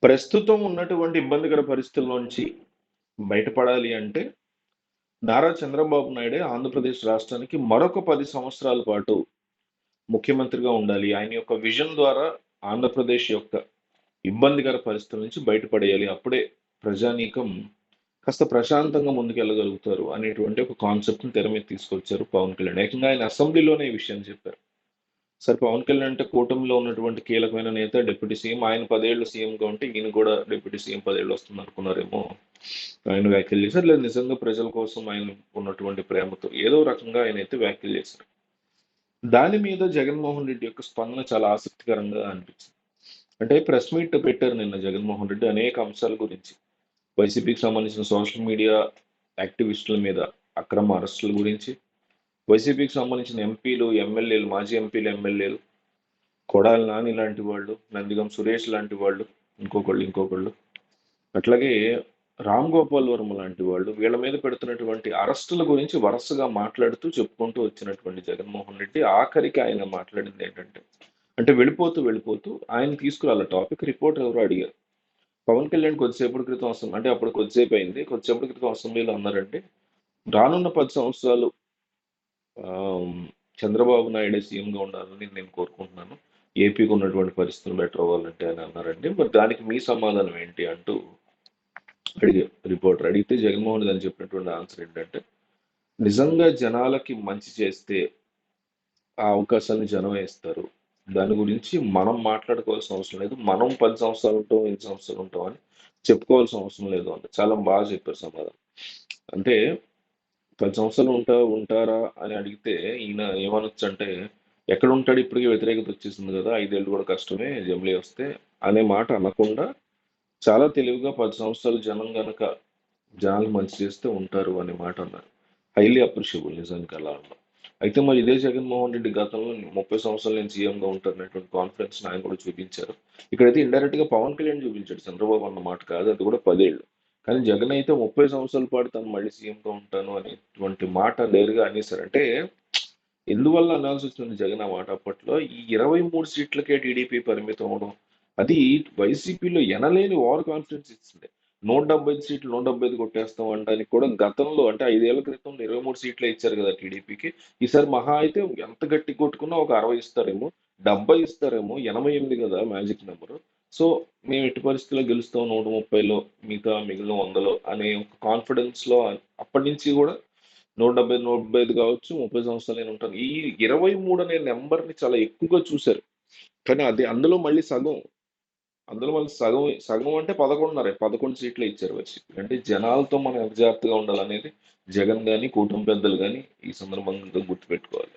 ప్రస్తుతం ఉన్నటువంటి ఇబ్బందికర పరిస్థితుల్లోంచి బయటపడాలి అంటే, నారా చంద్రబాబు నాయుడే ఆంధ్రప్రదేశ్ రాష్ట్రానికి మరొక 10 సంవత్సరాల పాటు ముఖ్యమంత్రిగా ఉండాలి. ఆయన యొక్క విజన్ ద్వారా ఆంధ్రప్రదేశ్ యొక్క ఇబ్బందికర పరిస్థితుల నుంచి బయటపడేయాలి. అప్పుడే ప్రజానీకం కాస్త ప్రశాంతంగా ముందుకెళ్ళగలుగుతారు అనేటువంటి ఒక కాన్సెప్ట్‌ని తెర మీద తీసుకొచ్చారు పవన్ కళ్యాణ్. ఏకంగా ఆయన అసెంబ్లీలోనే ఈ విషయాన్ని చెప్పారు. సరే పవన్ కళ్యాణ్ అంటే కూటమిలో ఉన్నటువంటి కీలకమైన నేత, డిప్యూటీ సీఎం. ఆయన 10 ఏళ్ళు సీఎంగా ఉంటే ఈయన కూడా డిప్యూటీ సీఎం 10 ఏళ్ళు వస్తుంది అనుకున్నారేమో. ఆయన వ్యాఖ్యలు చేశారు. లేదు నిజంగా ప్రజల కోసం ఆయన ఉన్నటువంటి ప్రేమతో ఏదో రకంగా ఆయన అయితే వ్యాఖ్యలు చేశారు. దాని మీద జగన్మోహన్ రెడ్డి యొక్క స్పందన చాలా ఆసక్తికరంగా అనిపించింది. అంటే ప్రెస్ మీట్ పెట్టారు నిన్న జగన్మోహన్ రెడ్డి అనేక అంశాల గురించి. వైసీపీకి సంబంధించిన సోషల్ మీడియా యాక్టివిస్టుల మీద అక్రమ అరెస్టుల గురించి, వైసీపీకి సంబంధించిన ఎంపీలు, ఎమ్మెల్యేలు, మాజీ ఎంపీలు, ఎమ్మెల్యేలు, కొడాలి నాని లాంటి వాళ్ళు, నందిగం సురేష్ లాంటి వాళ్ళు, ఇంకొకళ్ళు, అట్లాగే రామ్ గోపాల్ వర్మ లాంటి వాళ్ళు వీళ్ళ మీద పెడుతున్నటువంటి అరెస్టుల గురించి వరుసగా మాట్లాడుతూ చెప్పుకుంటూ వచ్చినటువంటి జగన్మోహన్ రెడ్డి ఆఖరికి ఆయన మాట్లాడింది ఏంటంటే, అంటే వెళ్ళిపోతూ ఆయన తీసుకురాల టాపిక్ రిపోర్ట్ ఎవరో అడిగారు. పవన్ కళ్యాణ్ కొద్దిసేపటి క్రితం అంటే అప్పుడు కొద్దిసేపు అయింది. కొద్దిసేపటి క్రితం అసెంబ్లీలో అన్నారంటే, రానున్న 10 సంవత్సరాలు చంద్రబాబు నాయుడే సీఎంగా ఉండాలని నేను కోరుకుంటున్నాను. ఏపీకి ఉన్నటువంటి పరిస్థితులు బెటర్ అవ్వాలంటే అని అన్నారండి. మరి దానికి మీ సమాధానం ఏంటి అంటూ అడిగారు రిపోర్టర్. అడిగితే జగన్మోహన్ రెడ్డి అని చెప్పినటువంటి ఆన్సర్ ఏంటంటే, నిజంగా జనాలకి మంచి చేస్తే ఆ అవకాశాన్ని జనం ఇస్తారు. దాని గురించి మనం మాట్లాడుకోవాల్సిన అవసరం లేదు. మనం 10 సంవత్సరాలు ఉంటాం, 8 సంవత్సరాలు ఉంటాం అని చెప్పుకోవాల్సిన అవసరం లేదు అని చాలా బాగా చెప్పారు సమాధానం. అంటే 10 సంవత్సరాలు ఉంటారా అని అడిగితే ఈయన ఏమనొచ్చు అంటే, ఎక్కడ ఉంటాడు ఇప్పటికే వ్యతిరేకత వచ్చేసింది కదా, 5 ఏళ్ళు కూడా కష్టమే జమిలీ వస్తే అనే మాట అనకుండా చాలా తెలివిగా 10 సంవత్సరాలు జనం గనక జనాలకు మంచి చేస్తే ఉంటారు అనే మాట అన్నారు. హైలీ అప్రిషియబుల్ నిజానికి అలా అన్నారు. అయితే మరి ఇదే జగన్మోహన్ రెడ్డి గతంలో 30 సంవత్సరాలు నేను సీఎంగా ఉంటాననేటువంటి కాన్ఫిడెన్స్ ఆయన కూడా చూపించారు. ఇక్కడైతే ఇండైరెక్ట్ గా పవన్ కళ్యాణ్ చూపించాడు, చంద్రబాబు అన్న మాట కాదు, అది కూడా 10 ఏళ్ళు. కానీ జగన్ అయితే 30 సంవత్సరాల పాటు తను మళ్ళీ సీఎంగా ఉంటాను అనేటువంటి మాట నేరుగా అనేసారు. అంటే ఎందువల్ల అనాల్సి వచ్చింది జగన్ ఆ మాట అప్పట్లో, ఈ 23 సీట్లకే టీడీపీ పరిమితం అవడం, అది వైసీపీలో ఎనలేని ఓవర్ కాన్ఫిడెన్స్ ఇచ్చింది. 175 సీట్లు 175 కొట్టేస్తాం అనడానికి కూడా గతంలో అంటే 5 ఏళ్ల క్రితం 23 సీట్లే ఇచ్చారు కదా టీడీపీకి. ఈసారి మహా అయితే ఎంత గట్టి కొట్టుకున్నా ఒక 60 ఇస్తారేమో, 70 ఇస్తారేమో, 88 కదా మ్యాజిక్ నెంబరు. సో మేము ఎట్టి పరిస్థితుల్లో గెలుస్తాం 130లో, మిగతా మిగిలిన 100లో అనే ఒక కాన్ఫిడెన్స్ లో అప్పటి నుంచి కూడా 170, 175 కావచ్చు, 30 సంవత్సరాలు నేను ఉంటాను. ఈ 23 అనే నెంబర్ని చాలా ఎక్కువగా చూశారు. కానీ అది అందులో మళ్ళీ సగం సగం అంటే 11.5, 11 సీట్లే ఇచ్చారు వైసీపీ. అంటే జనాలతో మనం ఎంత జాగ్రత్తగా ఉండాలనేది జగన్ గాని, కూటమి పెద్దలు గాని ఈ సందర్భంగా గుర్తుపెట్టుకోవాలి.